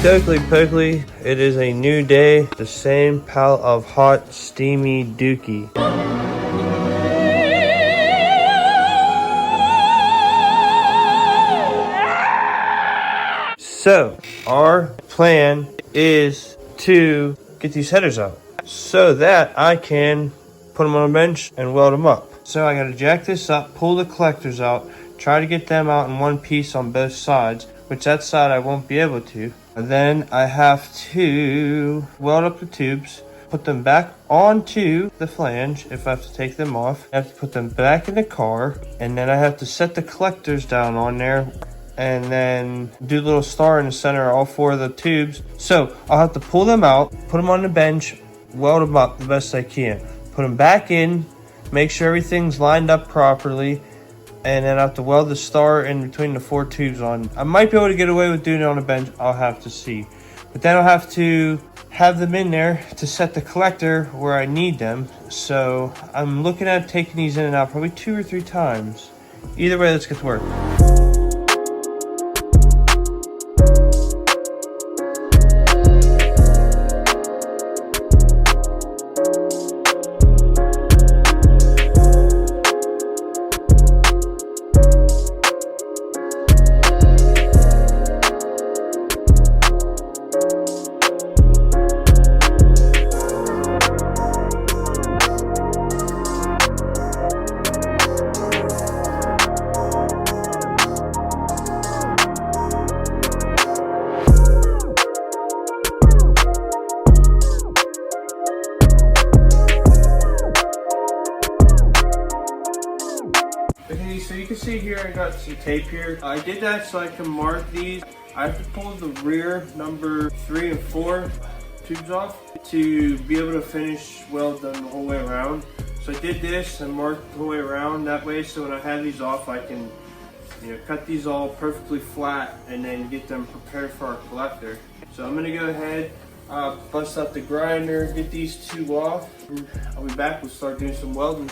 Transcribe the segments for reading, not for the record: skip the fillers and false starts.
Dokely Pokely, it is a new day, the same pile of hot, steamy dookie. So, our plan is to get these headers out so that I can put them on a bench and weld them up. So I gotta jack this up, pull the collectors out, try to get them out in one piece on both sides, which that side I won't be able to. And then I have to weld up the tubes, put them back onto the flange if I have to take them off. I have to put them back in the car, and then I have to set the collectors down on there and then do a little star in the center of all 4 of the tubes. So I'll have to pull them out, put them on the bench, weld them up the best I can, put them back in, make sure everything's lined up properly, and then I have to weld the star in between the 4 tubes on. I might be able to get away with doing it on the bench. I'll have to see. But then I'll have to have them in there to set the collector where I need them. So I'm looking at taking these in and out probably 2 or 3 times. Either way, let's get to work. Okay, so you can see here I got some tape here. I did that so I can mark these. I have to pull the rear number 3 and 4 tubes off to be able to finish weld them the whole way around. So I did this and marked the whole way around that way, so when I have these off I can cut these all perfectly flat and then get them prepared for our collector. So I'm gonna go ahead, bust out the grinder, get these 2 off. I'll be back, we'll start doing some welding.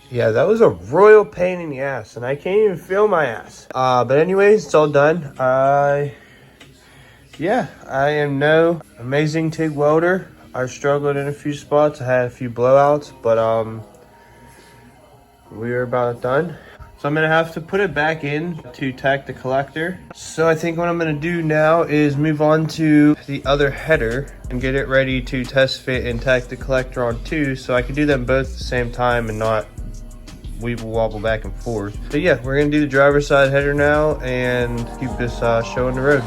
Yeah, that was a royal pain in the ass, and I can't even feel my ass. But anyways, it's all done. Yeah, I am no amazing TIG welder. I struggled in a few spots. I had a few blowouts, but we are about done. So I'm gonna have to put it back in to tack the collector. So I think what I'm gonna do now is move on to the other header and get it ready to test fit and tack the collector on too, so I can do them both at the same time and not weeble wobble back and forth. But yeah, we're gonna do the driver's side header now and keep this show on the road.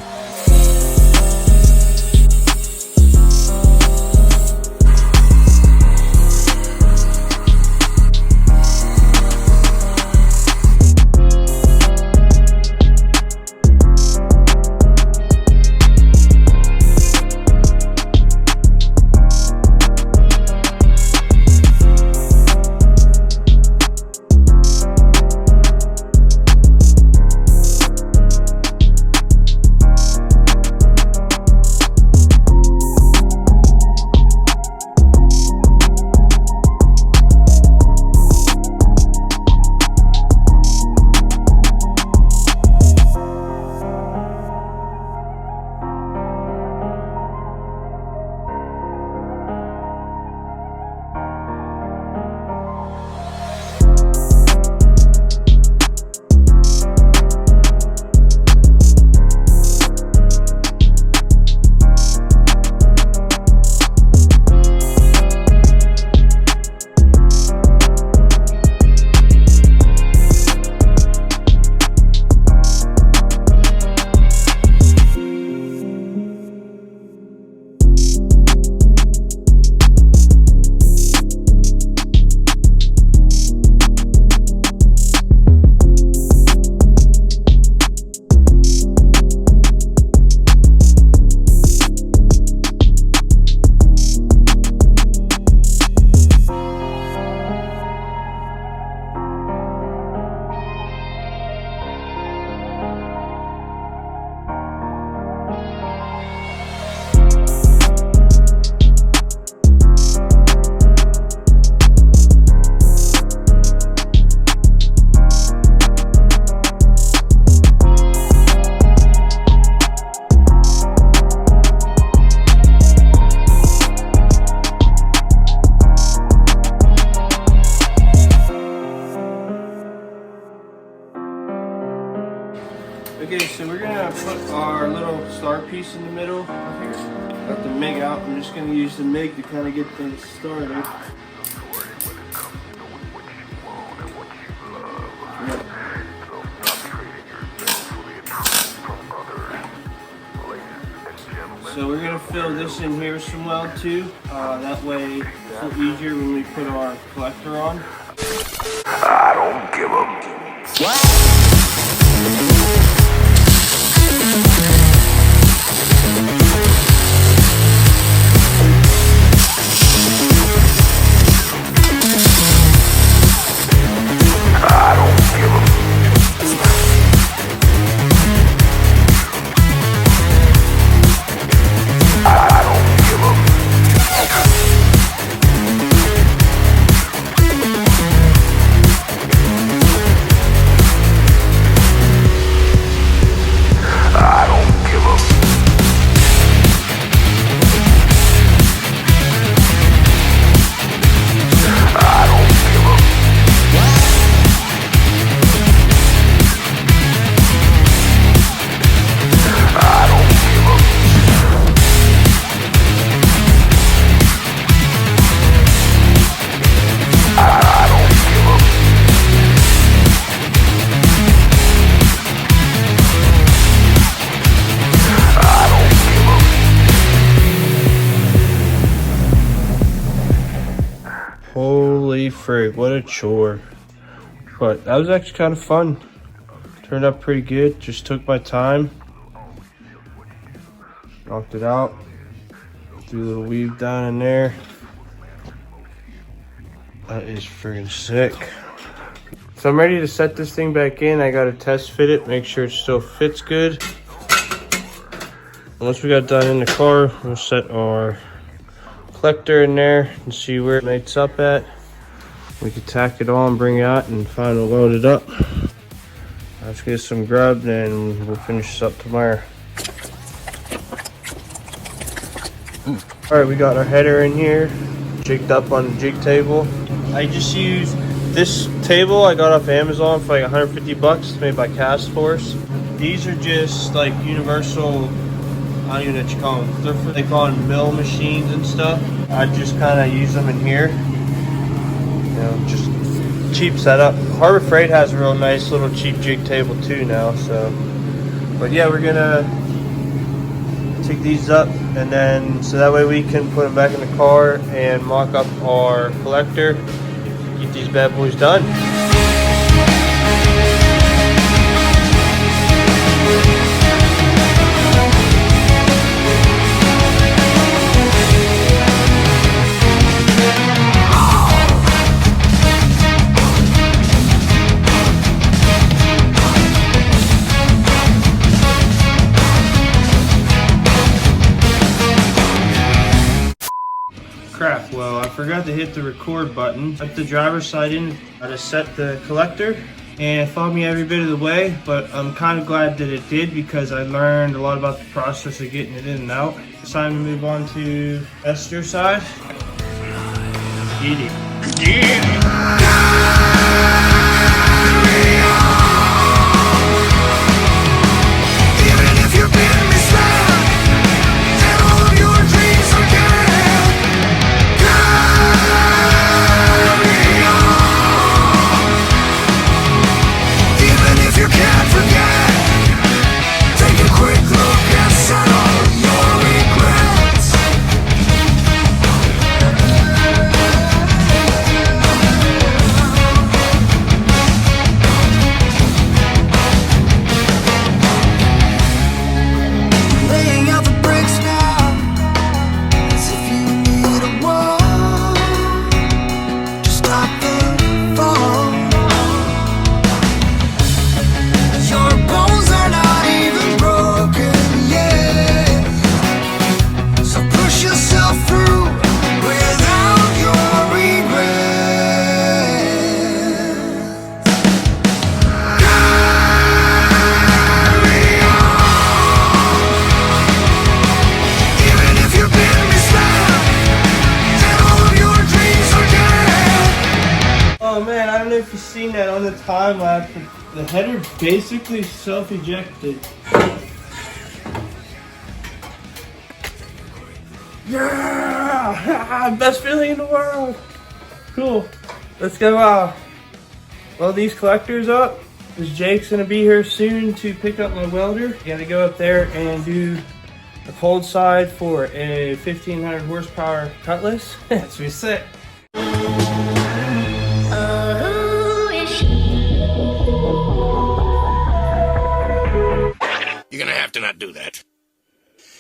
star piece in the middle. Got the MIG out. I'm just gonna use the MIG to kind of get things started. So we're gonna fill this in here some weld too. That way it's a little easier when we put our collector on. I don't give a Holy frick, what a chore. But that was actually kind of fun. Turned out pretty good. Just took my time. Knocked it out. Threw a little weave down in there. That is friggin' sick. So I'm ready to set this thing back in. I gotta test fit it, make sure it still fits good. Once we got done in the car, we'll set our collector in there and see where it mates up at. We can tack it on, bring it out, and final load it up. Let's get some grub and we'll finish this up tomorrow. Alright, we got our header in here, jigged up on the jig table. I just used this table I got off Amazon for like 150 bucks. It's made by Cast Force. These are just like universal, I don't even know what you call them. They call them mill machines and stuff. I just kind of use them in here. You know, just cheap setup. Harbor Freight has a real nice little cheap jig table too now. So, but yeah, we're gonna take these up and then so that way we can put them back in the car and mock up our collector. Get these bad boys done. Crap, well, I forgot to hit the record button. Put the driver's side in, I just set the collector and it followed me every bit of the way, but I'm kind of glad that it did because I learned a lot about the process of getting it in and out. It's time to move on to ester side. Get it. Yeah. Oh man, I don't know if you've seen that on the time lapse, but the header basically self-ejected. Yeah! Best feeling in the world. Cool. Let's go weld these collectors up. Because Jake's gonna be here soon to pick up my welder. Gotta go up there and do the cold side for a 1500 horsepower cutlass. That's what we said. You're gonna have to not do that.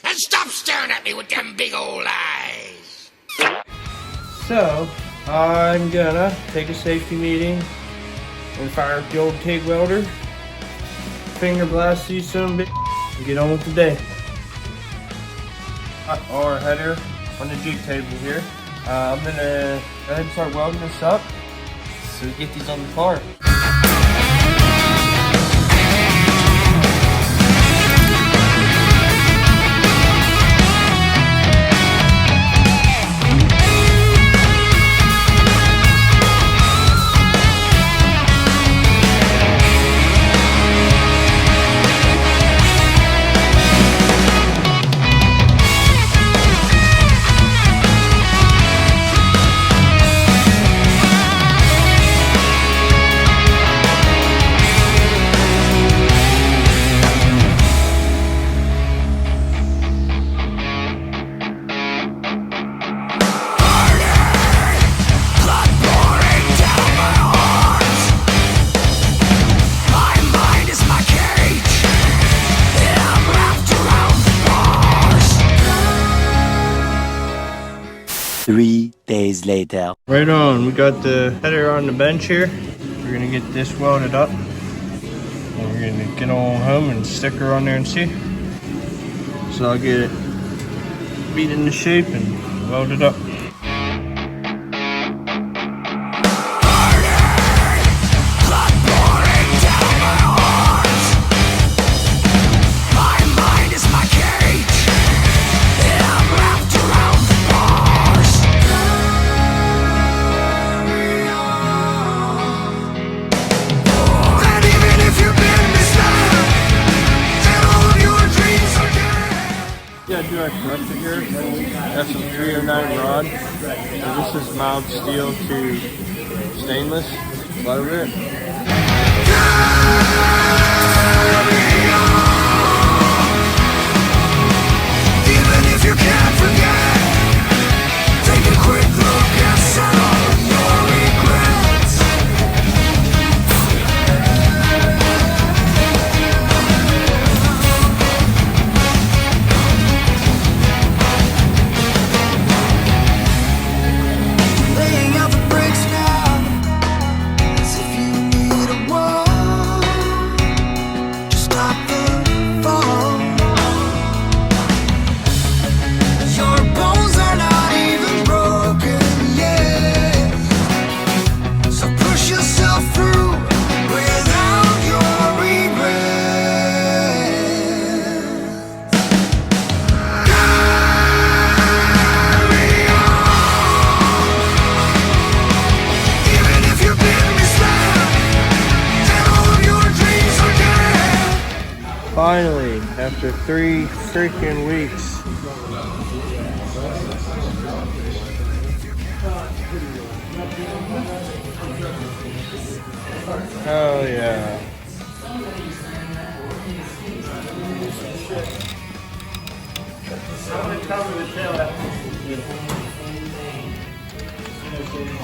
And stop staring at me with them big old eyes. So, I'm gonna take a safety meeting and fire up the old TIG welder, finger blast these some bitch, and get on with the day. Our header on the jig table here. I'm gonna go ahead and start welding this up so we get these on the car. Three days later. Right on, we got the header on the bench here. We're gonna get this welded up. And we're gonna get on home and stick her on there and see. So I'll get it beat into shape and weld it up. Yeah, do I correct it here? That's some 309 rod. So this is mild steel to stainless. Love it. Even if you can't forget, take a quick look and settle your regrets. Laying out the bricks now, as if you need a wall to stop the fall. Your bones are not even broken yet, so push yourself through without your regrets. Carry on, even if you've been misled and all of your dreams are dead. Finally, after 3 freaking weeks. Oh yeah.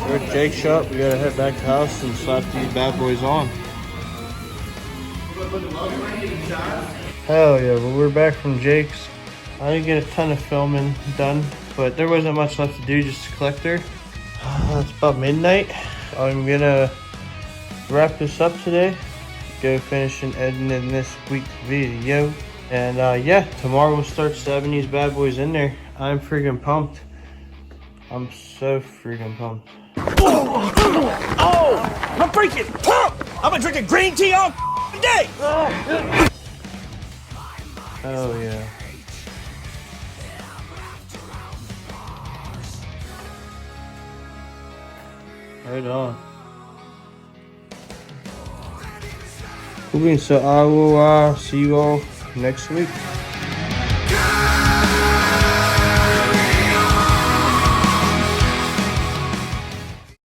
We're at Jake's shop. We gotta head back to the house and slap these bad boys on. Hell yeah, but we're back from Jake's. I didn't get a ton of filming done, but there wasn't much left to do, just to collect her. It's about midnight. I'm gonna wrap this up today. Go finish and editing this week's video. And yeah, tomorrow we'll start stabbing these bad boys in there. I'm freaking pumped. I'm so freaking pumped. Oh, I'm freaking pumped! I've been drinking green tea all day! Oh yeah. Right on. Cool beans, so I will see you all next week.